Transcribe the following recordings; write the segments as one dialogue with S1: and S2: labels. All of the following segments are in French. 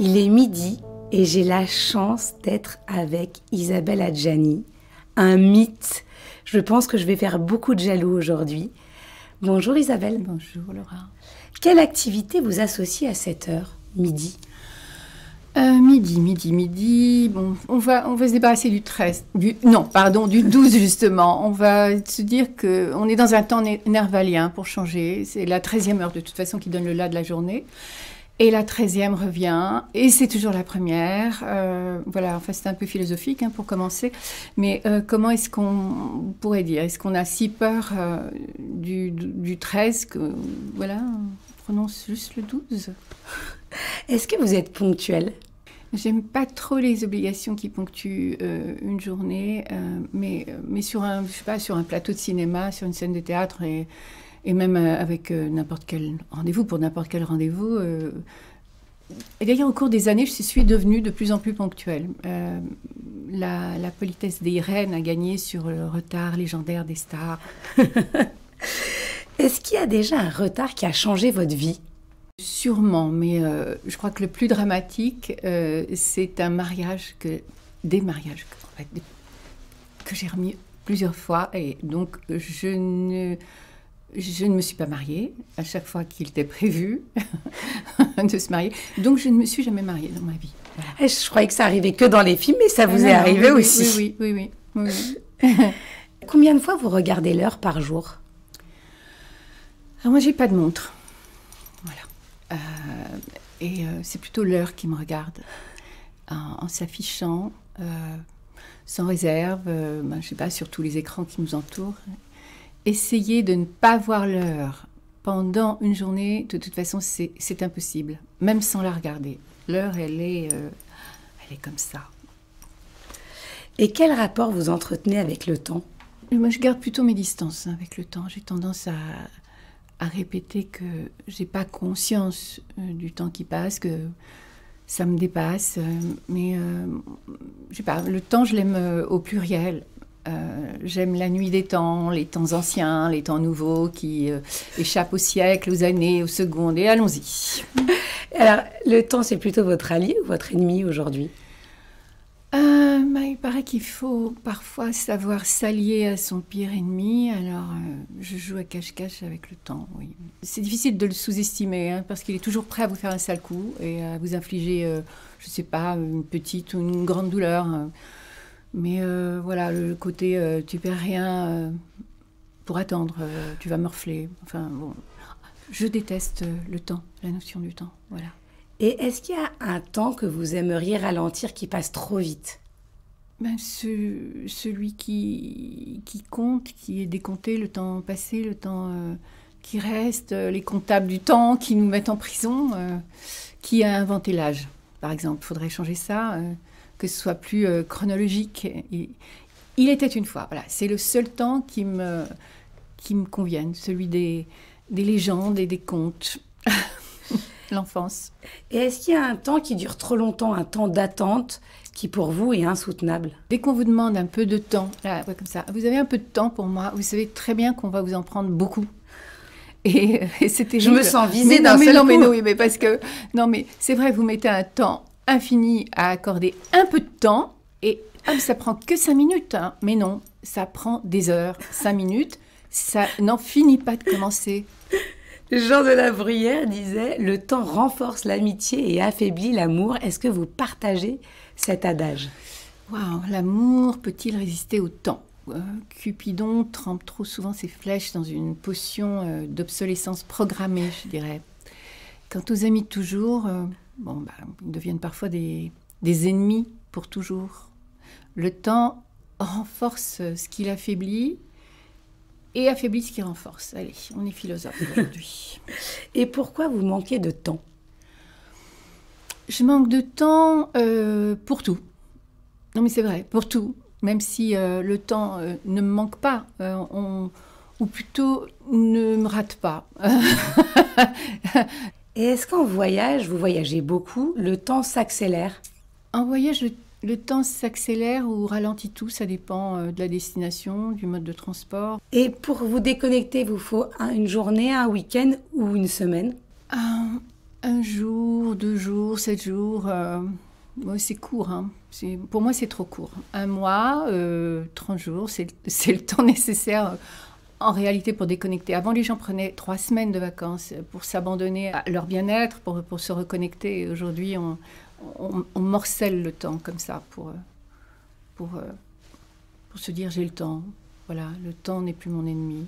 S1: Il est midi et j'ai la chance d'être avec Isabelle Adjani, un mythe. Je pense que je vais faire beaucoup de jaloux aujourd'hui. Bonjour Isabelle.
S2: Bonjour Laura.
S1: Quelle activité vous associe à cette heure, midi?
S2: Midi. Bon, on va se débarrasser du 13. Du 12 justement. On va se dire qu'on est dans un temps nervalien pour changer. C'est la 13e heure de toute façon qui donne le là de la journée. Et la 13e revient, et c'est toujours la première. Voilà, enfin c'est un peu philosophique pour commencer. Mais comment est-ce qu'on pourrait dire? Est-ce qu'on a si peur du 13 que, voilà, on prononce juste le 12?
S1: Est-ce que vous êtes ponctuelle?
S2: J'aime pas trop les obligations qui ponctuent une journée, mais sur un plateau de cinéma, sur une scène de théâtre et même avec n'importe quel rendez-vous, pour n'importe quel rendez-vous. Et d'ailleurs, au cours des années, je suis devenue de plus en plus ponctuelle. La politesse des reines a gagné sur le retard légendaire des stars.
S1: Est-ce qu'il y a déjà un retard qui a changé votre vie?
S2: Sûrement, mais je crois que le plus dramatique, c'est des mariages que j'ai remis plusieurs fois. Et donc, je ne me suis pas mariée à chaque fois qu'il était prévu de se marier. Donc, je ne me suis jamais mariée dans ma vie. Voilà.
S1: Je croyais que ça arrivait que dans les films, mais ça vous est arrivé aussi.
S2: Oui.
S1: Combien de fois vous regardez l'heure par jour?
S2: Alors, moi, j'ai pas de montre. Voilà. C'est plutôt l'heure qui me regarde. En s'affichant, sans réserve, je sais pas, sur tous les écrans qui nous entourent. Essayer de ne pas voir l'heure pendant une journée, de toute façon, c'est impossible, même sans la regarder. L'heure, elle est comme ça.
S1: Et quel rapport vous entretenez avec le temps?
S2: Moi, je garde plutôt mes distances avec le temps. J'ai tendance à répéter que j'ai pas conscience du temps qui passe, que ça me dépasse. Mais je sais pas, le temps, je l'aime au pluriel. J'aime la nuit des temps, les temps anciens, les temps nouveaux qui échappent aux siècles, aux années, aux secondes. Et allons-y.
S1: Alors, le temps, c'est plutôt votre allié ou votre ennemi aujourd'hui?
S2: Il paraît qu'il faut parfois savoir s'allier à son pire ennemi. Alors, je joue à cache-cache avec le temps, oui. C'est difficile de le sous-estimer, parce qu'il est toujours prêt à vous faire un sale coup et à vous infliger, je sais pas, une petite ou une grande douleur. Mais voilà, le côté tu perds rien pour attendre, tu vas morfler. Enfin bon, je déteste le temps, la notion du temps, voilà.
S1: Et est-ce qu'il y a un temps que vous aimeriez ralentir qui passe trop vite?
S2: Celui qui compte, qui est décompté, le temps passé, le temps qui reste, les comptables du temps qui nous mettent en prison. Qui a inventé l'âge, par exemple? Il faudrait changer ça. Que ce soit plus chronologique. Il était une fois, voilà. C'est le seul temps qui me convienne, celui des légendes et des contes. L'enfance.
S1: Et est-ce qu'il y a un temps qui dure trop longtemps, un temps d'attente qui pour vous est insoutenable?
S2: Dès qu'on vous demande un peu de temps, là, ouais, comme ça, vous avez un peu de temps pour moi, vous savez très bien qu'on va vous en prendre beaucoup. Et c'était
S1: Je me sens visée d'un seul coup.
S2: Mais c'est vrai, vous mettez un temps infini à accorder un peu de temps et ça prend que 5 minutes. Mais non, ça prend des heures. 5 minutes, ça n'en finit pas de commencer.
S1: Jean de la Bruyère disait « Le temps renforce l'amitié et affaiblit l'amour ». Est-ce que vous partagez cet adage?
S2: Waouh, l'amour peut-il résister au temps? Cupidon trempe trop souvent ses flèches dans une potion d'obsolescence programmée, je dirais. Quant aux amis de toujours, ils deviennent parfois des ennemis pour toujours. Le temps renforce ce qu'il affaiblit et affaiblit ce qui renforce. Allez, on est philosophe aujourd'hui.
S1: Et pourquoi vous manquez de temps?
S2: Je manque de temps pour tout. Non mais c'est vrai, pour tout. Même si le temps ne me manque pas, ou plutôt ne me rate pas.
S1: Et est-ce qu'en voyage, vous voyagez beaucoup, le temps s'accélère?
S2: En voyage, le temps s'accélère ou ralentit tout, ça dépend de la destination, du mode de transport.
S1: Et pour vous déconnecter, vous faut une journée, un week-end ou une semaine?
S2: Un jour, 2 jours, 7 jours, c'est court. Hein. Pour moi, c'est trop court. Un mois, 30 jours, c'est le temps nécessaire en réalité pour déconnecter. Avant, les gens prenaient 3 semaines de vacances pour s'abandonner à leur bien-être, pour se reconnecter. Et aujourd'hui, on morcelle le temps comme ça pour se dire j'ai le temps. Voilà, le temps n'est plus mon ennemi.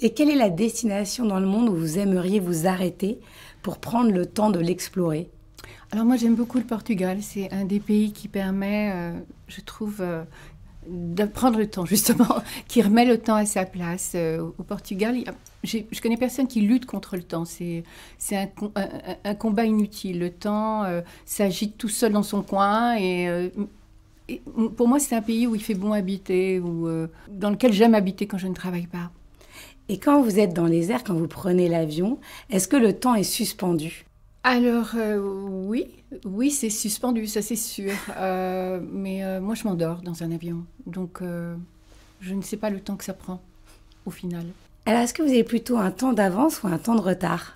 S1: Et quelle est la destination dans le monde où vous aimeriez vous arrêter pour prendre le temps de l'explorer?
S2: Alors moi j'aime beaucoup le Portugal, c'est un des pays qui permet, je trouve, de prendre le temps justement, qui remet le temps à sa place. Au Portugal, je connais personne qui lutte contre le temps, c'est un combat inutile. Le temps s'agite tout seul dans son coin et pour moi c'est un pays où il fait bon habiter, dans lequel j'aime habiter quand je ne travaille pas.
S1: Et quand vous êtes dans les airs, quand vous prenez l'avion, est-ce que le temps est suspendu?
S2: Alors, oui, c'est suspendu, ça c'est sûr. Mais moi, je m'endors dans un avion. Donc, je ne sais pas le temps que ça prend, au final.
S1: Alors, est-ce que vous avez plutôt un temps d'avance ou un temps de retard?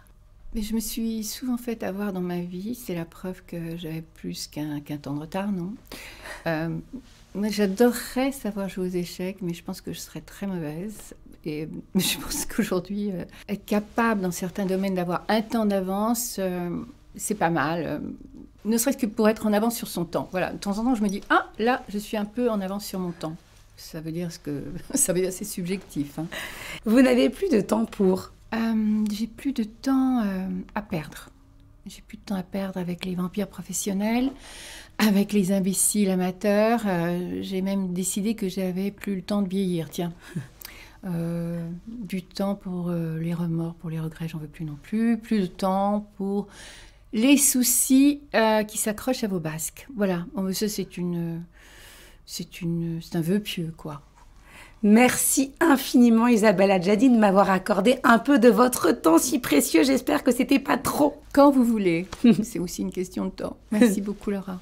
S2: Mais je me suis souvent fait avoir dans ma vie. C'est la preuve que j'avais plus qu'un temps de retard, non? Moi, j'adorerais savoir jouer aux échecs, mais je pense que je serais très mauvaise. Et je pense qu'aujourd'hui, être capable dans certains domaines d'avoir un temps d'avance, c'est pas mal. Ne serait-ce que pour être en avance sur son temps. Voilà, de temps en temps, je me dis « Ah, là, je suis un peu en avance sur mon temps ». Ça veut dire c'est subjectif. Hein.
S1: Vous n'avez plus de temps pour?
S2: J'ai plus de temps à perdre. J'ai plus de temps à perdre avec les vampires professionnels, avec les imbéciles amateurs. J'ai même décidé que j'avais plus le temps de vieillir, tiens. Du temps pour les remords, pour les regrets, j'en veux plus non plus. Plus de temps pour les soucis qui s'accrochent à vos basques. Voilà, ça c'est un vœu pieux, quoi.
S1: Merci infiniment Isabelle Adjani de m'avoir accordé un peu de votre temps si précieux. J'espère que c'était pas trop.
S2: Quand vous voulez. C'est aussi une question de temps. Merci beaucoup Laura.